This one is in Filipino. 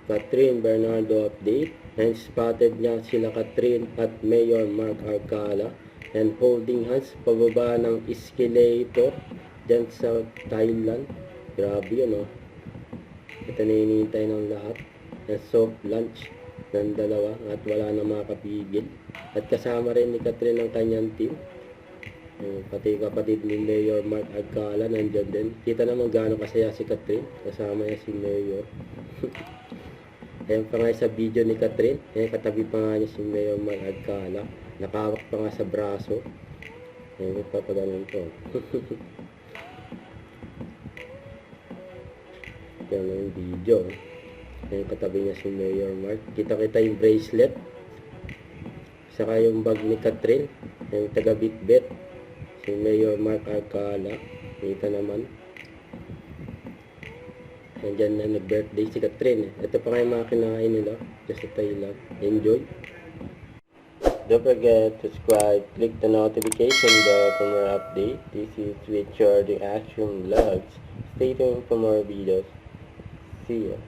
Catherine Bernardo update. And spotted niya sila Catherine at Mayor Mark Alcala and holding hands pababa ng escalator dyan sa Thailand. Grabe yun, oh. Ito na hinihintay ng lahat. And soft lunch ng dalawa at wala na makapigil. At kasama rin ni Catherine ang kanyang team. Pati kapatid ni Mayor Mark Alcala nandyan din. Kita naman gaano kasaya si Catherine. Kasama niya si Mayor. Ayan pa nga sa video ni Catherine. Ayan, katabi pa nga niya si Mayor Mark Alcala. Nakawak pa nga sa braso. Ayan, papaganon to. Yan yung video. Ayan, katabi niya si Mayor Mark. Kita-kita yung bracelet. Saka yung bag ni Catherine. Yung taga-bitbit. Si Mayor Mark Alcala. Kita naman. Nandyan na nag-birthday si Catherine. Ito pa kayo mga kinain nila. Just sa Thailand. Enjoy. Don't forget to subscribe. Click the notification bell for more update. This is Richard the Action Vlogs. Stay tuned for more videos. See ya.